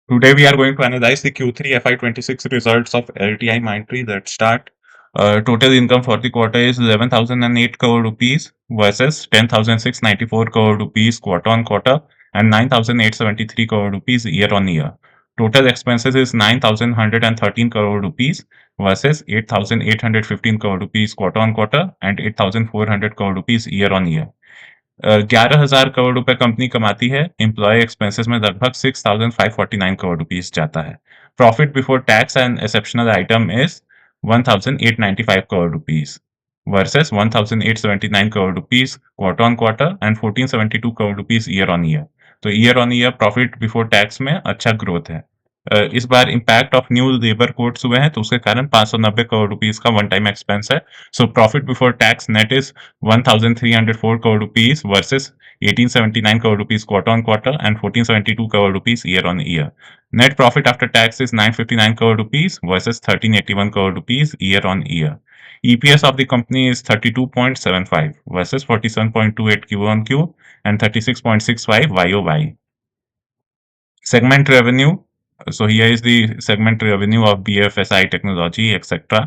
Today we are going to analyze the Q3 FY26 results of LTIMindtree. Let's start. Total income for the quarter is 11,008 crore rupees versus 10,694 crore rupees quarter on quarter and 9,873 crore rupees year on year. Total expenses is 9,113 crore rupees versus 8,815 crore rupees quarter on quarter and 8,400 crore rupees year on year. 11,000 crore रुपए company कमाती है, employ expenses में लगभग 6,549 crore rupees जाता है. Profit before tax and exceptional item is 1,895 crore rupees versus 1,879 crore rupees quarter on quarter and 1,472 crore rupees year on year. तो year on year profit before tax में अच्छा ग्रोथ है. इस बार impact of new labour codes हुए हैं, तो उसके कारण 590 करोड़ रुपीस का वन टाइम एक्सपेंस है. So profit before tax net is 1,304 crore rupees versus 1,879 crore rupees quarter on quarter and 1,472 crore rupees year on year. Net profit after tax is 959 crore rupees versus 1,381 crore rupees year on year. EPS of the company is 32.75 versus 47.28 Q on Q and 36.65 YOY. Segment revenue. So here is the segment revenue of BFSI technology etc.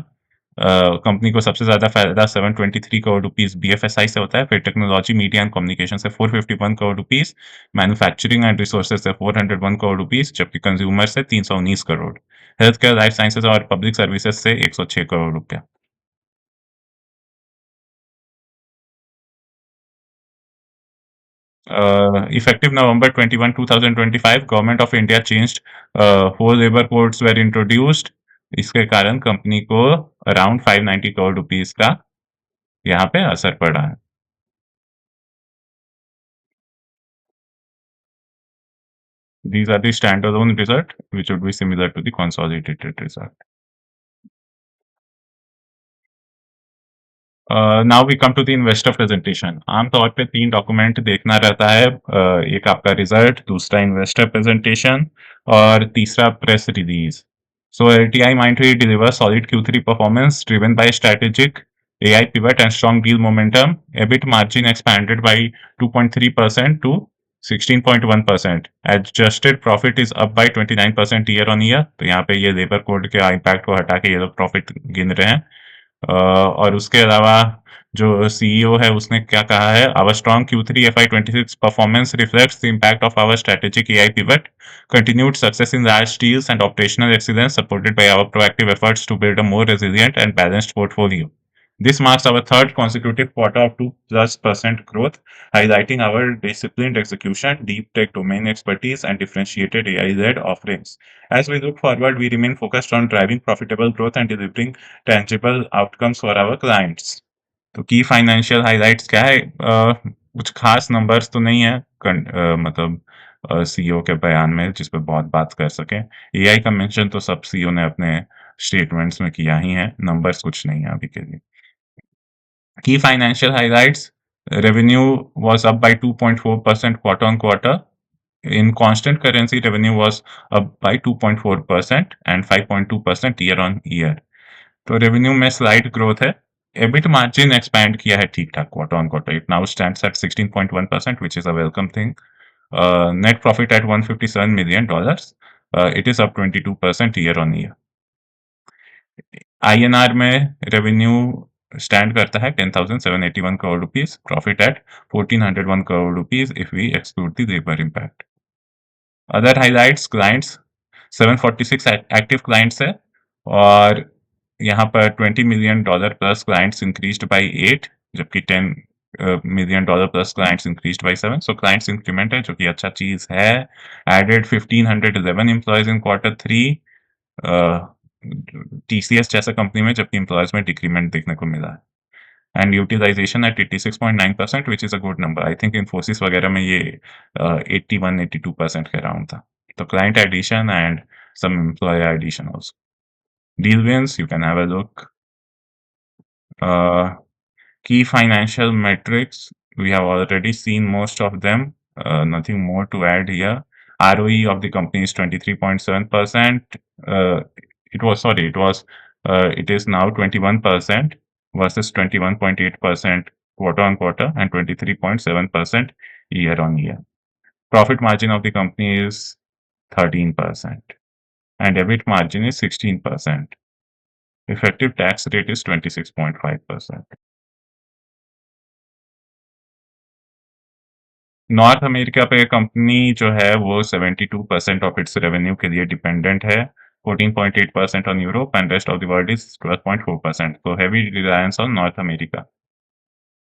Company को सबसे ज्यादा फायदा 723 crore rupees BFSI से होता है, फिर technology media and communication से 451 crore rupees, manufacturing and resources से 401 करोड़ रुपीस, जबकि कंज्यूमर से 319 crore, health care life sciences और पब्लिक सर्विसेज से 106 करोड़ रुपया. Effective November 21, 2025, Government of India changed whole labor codes were introduced. इसके कारण कंपनी को अराउंड 590 करोड़ रुपीस का यहाँ पे असर पड़ा है. These are the standalone result, which would be similar to the consolidated result. Now we come to the investor presentation. आमतौर पे 3 डॉक्यूमेंट देखना रहता है. एक आपका रिजल्ट, दूसरा इन्वेस्टर प्रेजेंटेशन और तीसरा press release. So LTIMindtree delivers solid Q3 performance driven by strategic AI pivot and strong deal momentum. EBIT margin expanded by 2.3% to 16.1%. Adjusted profit is up by 29% year on year. तो यहाँ पे ये labour code के impact को हटा के ये लोग प्रॉफिट गिन रहे हैं. और उसके अलावा जो सीईओ है उसने क्या कहा है, our strong Q3 FY26 performance reflects the impact of our strategic AI pivot, continued success in large deals and operational excellence supported by our proactive efforts to build a more resilient and balanced portfolio. This marks our third consecutive quarter of 2+% growth, highlighting our disciplined execution, deep tech domain expertise, and differentiated AI-led offerings. As we look forward, we remain focused on driving profitable growth and delivering tangible outcomes for our clients. तो की financial highlights क्या है? कुछ खास numbers तो नहीं है मतलब सीईओ के बयान में जिस पे बहुत बात कर सके. एआई का मेंशन तो सब सीईओ ने अपने स्टेटमेंट्स में किया ही है, नंबर्स कुछ नहीं है अभी के लिए. Key financial highlights: revenue was up by 2.4% quarter on quarter. In constant currency, revenue was up by 2.4% and 5.2% year on year. तो revenue में slight growth है. EBIT margin expand किया है ठीक ठाक quarter on quarter. It now stands at 16.1%, which is a welcome thing. Net profit at $157 million. It is up 22% year on year. INR में revenue stand करता है 10,781 crore rupees, profit at 1,401 crore rupees if we exclude the labour impact. Other highlights: clients 746 active clients है और यहाँ पर $20 million plus clients increased by 8, जबकि $10 million plus clients increased by 7. So clients increment है जो कि अच्छा चीज है. Added 1,511 employees in quarter 3 TCS जैसा कंपनी में, जबकि एम्प्लॉयज में डिक्रीमेंट देखने को मिला है. And utilization at 86.9%, which is a good number. I think Infosys वगैरह में ये 81-82% के अराउंड था. तो client addition and some employee addition also. Deal wins, you can have a look. Key financial metrics, we have already seen most of them. Nothing more to add here. ROE of the company is 23.7%. It is now 21% versus 21.8% quarter on quarter and 23.7% year on year. Profit margin of the company is 13%, and EBIT margin is 16%. Effective tax rate is 26.5%. North America पे company जो है वो 72% of its revenue के लिए dependent है, 14.8% on Europe, and rest of the world is 12.4%. So heavy reliance on North America.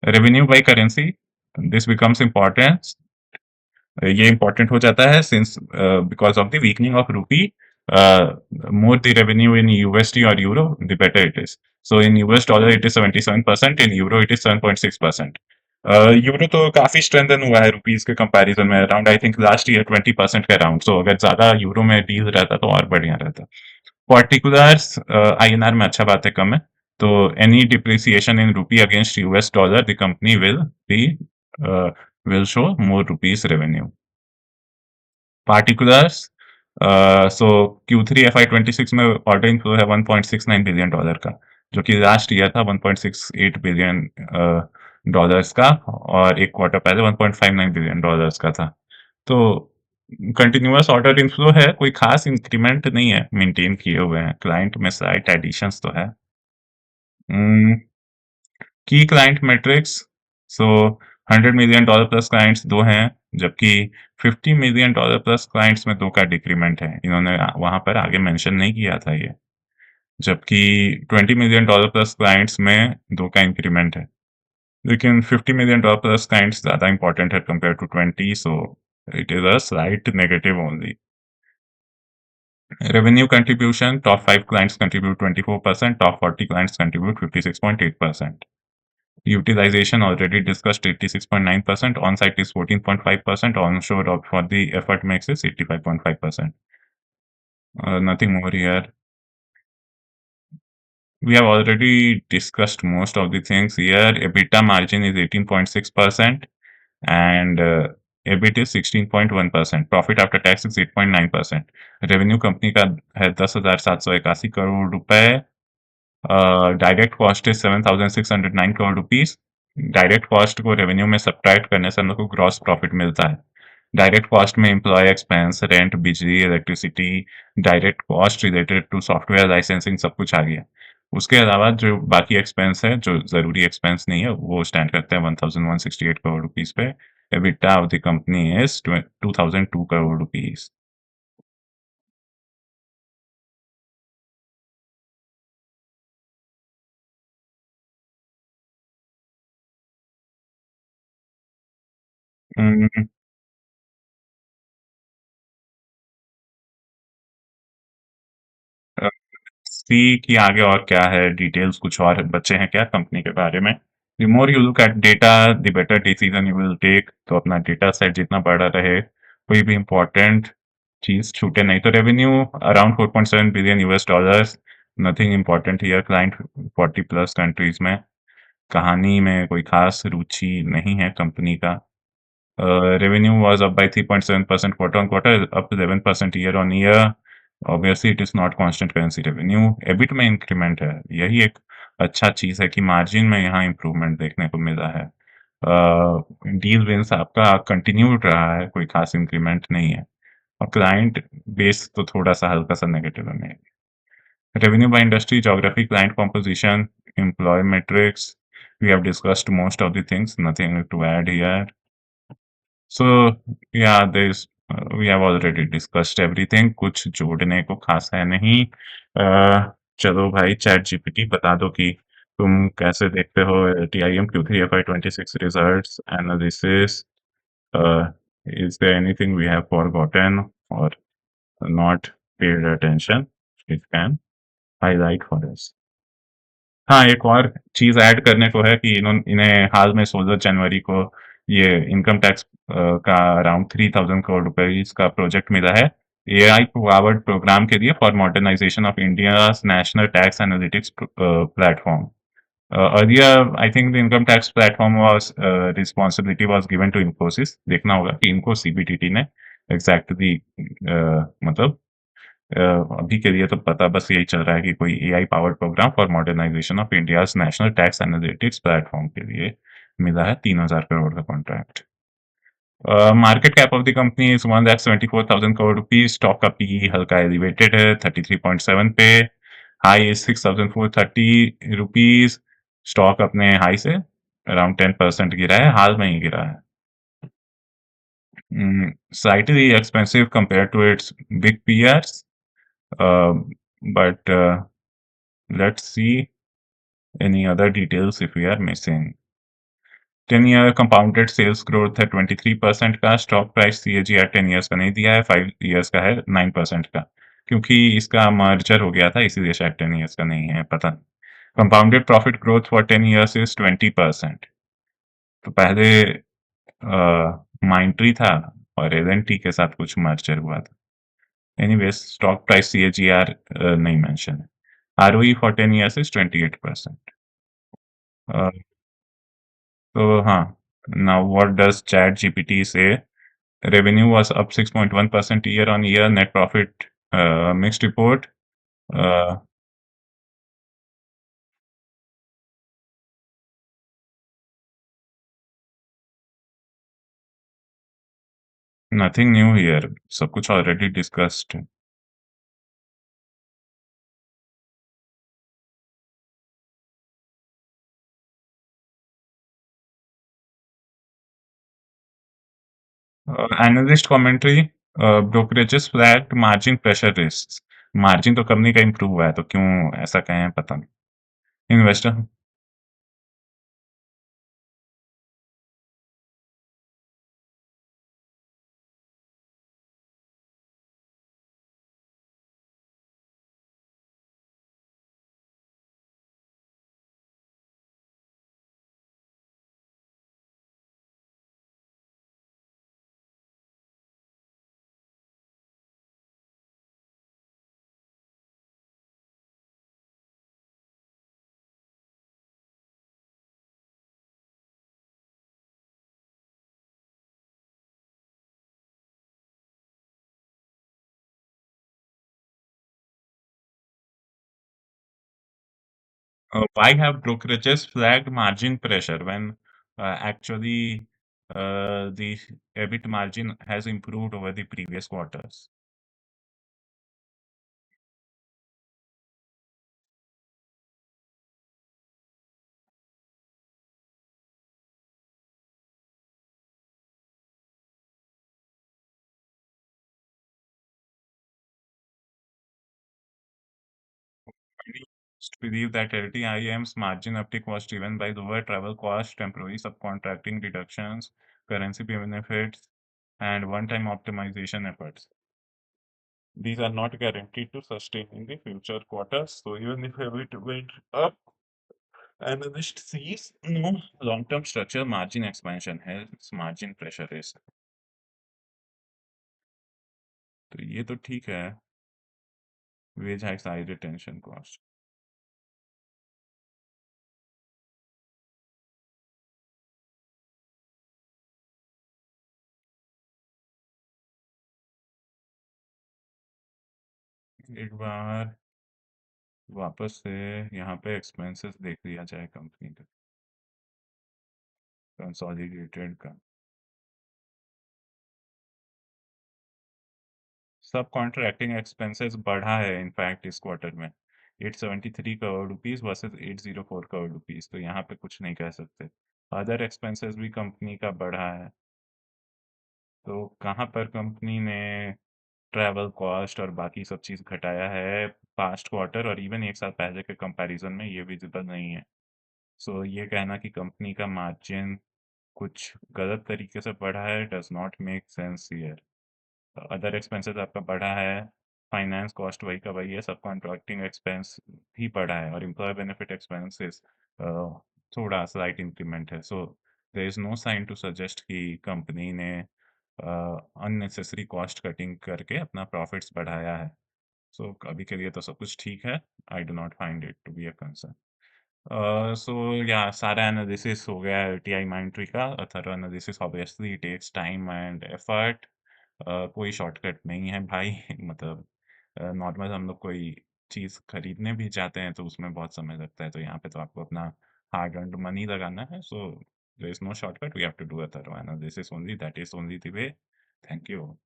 Revenue by currency, this becomes important. ये important हो जाता है since because of the weakening of rupee, more the revenue in USD और euro the better it is. So in US dollar it is 77%, in euro it is 7.6%. यूरो तो काफी strengthen हुआ है रुपीज के कंपैरिजन में, around I think last year 20% के around. सो अगर ज्यादा यूरो में डील रहता तो और बढ़िया रहता. पर्टिकुलर्स आईएनआर में अच्छा बात है कम है, तो any depreciation in rupee against US dollar the company be will show more rupees revenue. Particulars, so Q3 FY26 में ऑर्डर इनफ्लो है $1.69 बिलियन का, जो कि लास्ट ईयर था $1.68 बिलियन का, और एक क्वार्टर पहले $1.59 बिलियन का था. तो कंटिन्यूअस ऑर्डर इनफ्लो है, कोई खास इंक्रीमेंट नहीं है, मेंटेन किए हुए हैं. क्लाइंट में स्लाइट एडिशंस तो है. की क्लाइंट मैट्रिक्स, सो $100 मिलियन प्लस क्लाइंट्स दो हैं, जबकि $50 मिलियन प्लस क्लाइंट्स में दो का डिक्रीमेंट है. इन्होंने वहां पर आगे मेंशन नहीं किया था ये, जबकि $20 मिलियन प्लस क्लाइंट्स में दो का इंक्रीमेंट है. लेकिन $50 मिलियन प्लस क्लाइंट्स ज्यादा इंपॉर्टेंट है compare to 20, so it is a slight negative only. Revenue contribution, top 5 clients contribute 24%, top 40 clients contribute 56.8%. Utilization already discussed 86.9%, on-site is 14.5%, onshore for the effort mix is 85.5%. Nothing more here. We have already discussed most of the things here. EBITDA margin is 18.6% and EBIT is 16.1%. Profit after tax is 8.9%. Revenue company का है 10,781 करोड़ रुपए. Direct cost is 7,609 crore rupees. Direct cost को revenue में subtract करने से हम लोग को ग्रॉस प्रॉफिट मिलता है. डायरेक्ट कॉस्ट में एम्प्लॉय एक्सपेंस, रेंट, बिजली, electricity, direct cost related to software licensing सब कुछ आ गया. उसके अलावा जो बाकी एक्सपेंस है, जो जरूरी एक्सपेंस नहीं है, वो स्टैंड करते हैं 1,168 करोड़ रुपीस पे. EBITDA of the company is 2,002 crore rupees. See कि आगे और क्या है, डिटेल्स कुछ और बचे हैं क्या कंपनी के बारे में. The more you look at data the better decision you will take. तो अपना डेटा सेट जितना बड़ा रहे, कोई भी इंपॉर्टेंट चीज छूटे नहीं. तो revenue around 4.7 billion US dollars, nothing important here. Client 40 plus countries में. कहानी में कोई खास रुचि नहीं है कंपनी का. Revenue was up by 3.7% quarter-on-quarter, up 11% year-on-year. Obviously, it is not constant currency revenue. EBIT में इंक्रीमेंट है, यही एक अच्छा चीज है कि मार्जिन में यहाँ इम्प्रूवमेंट देखने को मिला है. डील विंस आपका कंटिन्यूड रहा है, कोई खास इंक्रीमेंट नहीं है. और क्लाइंट बेस तो थोड़ा सा हल्का सा नेगेटिव है. Revenue by industry, geography, client composition, employee metrics. We have discussed most of the things, nothing to add here. So yeah, there's we have already discussed everything. कुछ जोड़ने को खास है नहीं. चलो भाई, चैट जीपीटी बता दो कि तुम कैसे देखते हो TIM Q3 FY26 results analysis. Is there anything we have forgotten or not paid attention? It can highlight for us. हाँ, एक और चीज ऐड करने को है कि इन्हें हाल में 16 जनवरी को ये इनकम टैक्स का अराउंड 3,000 करोड़ रुपए का प्रोजेक्ट मिला है एआई पावर्ड प्रोग्राम के लिए for modernization of India national tax analytics platform. Earlier, I think the income tax platform was responsibility was given to Infosys. देखना होगा कि इनको CBDT ने exactly मतलब अभी के लिए तो पता बस यही चल रहा है कि कोई AI powered program for modernization of India's national tax analytics platform के लिए मिला है 3,000 करोड़ का contract. Market cap of the company is 1,74,000 crore rupees. Stock का पी हल्का एलिवेटेड है 33.7 पे। High is 6,430 rupees. स्टॉक अपने हाई से अराउंड 10% गिरा है, हाल में ही गिरा है। Slightly expensive compared to its big peers, uh, but let's see any other details if we are missing. 10-year compounded sales growth है 23% का। Stock price CAGR at 10 years का नहीं दिया है, 5 ईयर्स का है 9% का, क्योंकि इसका मर्जर हो गया था इसीलिए शायद 10 ईयर्स का नहीं है, पता नहीं। Compounded profit growth for 10 years is 20%। तो पहले माइंट्री था और एल के साथ कुछ मर्जर हुआ था। Anyways, stock price CAGR नहीं मेंशन है। ROE for 10 years is 28%. Uh, so हाँ, now what does ChatGPT say? Revenue was up 6.1% year on year. Net profit mixed report. Uh, Nothing new here. सब कुछ already discussed. Analyst commentary. Brokerages flagged margin pressure risks. Margin तो company का improve हुआ है तो क्यों ऐसा कहें पता नहीं। Investor why have brokerages flagged margin pressure when actually the EBIT margin has improved over the previous quarters? Many believe that LTIM's margin uptick was driven by lower travel costs, temporary subcontracting deductions, currency benefits, and one-time optimization efforts. These are not guaranteed to sustain in the future quarters. So even if EBIT went up, analyst sees no long-term structural margin expansion, hence margin pressure risk. तो ये तो ठीक है। Wage hikes high retention cost. एक बार वापस से यहाँ पे एक्सपेंसेस देख लिया जाए कंपनी का कंसोलिडेटेड का। सब कॉन्ट्रैक्टिंग एक्सपेंसेस बढ़ा है इनफैक्ट इस क्वार्टर में 873 crore rupees versus 804 crore rupees, तो यहाँ पे कुछ नहीं कह सकते। अदर एक्सपेंसेस भी कंपनी का बढ़ा है, तो कहाँ पर कंपनी ने ट्रैवल कॉस्ट और बाकी सब चीज़ घटाया है पास्ट क्वार्टर और इवन एक साल पहले के कंपैरिजन में, ये विजिबल नहीं है। सो ये कहना कि कंपनी का मार्जिन कुछ गलत तरीके से बढ़ा है does not make sense here. Other expenses आपका बढ़ा है, फाइनेंस कॉस्ट वही का वही है, सब कॉन्ट्रैक्टिंग एक्सपेंस भी बढ़ा है और एम्प्लॉय बेनिफिट एक्सपेंसेस थोड़ा स्लाइट इंक्रीमेंट है। So there is no sign to suggest कि कंपनी ने अननेसेसरी कॉस्ट कटिंग करके अपना प्रॉफिट्स बढ़ाया है। सो अभी के लिए तो सब कुछ ठीक है। I do not find it to be a concern. So या सारा एनालिसिस हो गया है टीआई माइंट्री का। Thorough analysis obviously takes time and effort. कोई शॉर्टकट नहीं है भाई मतलब नॉर्मल हम लोग कोई चीज़ खरीदने भी जाते हैं तो उसमें बहुत समय लगता है, तो यहाँ पे तो आपको अपना हार्ड अर्न्ड मनी लगाना है। सो There is no shortcut. We have to do a thorough analysis only. That is only the way. Thank you.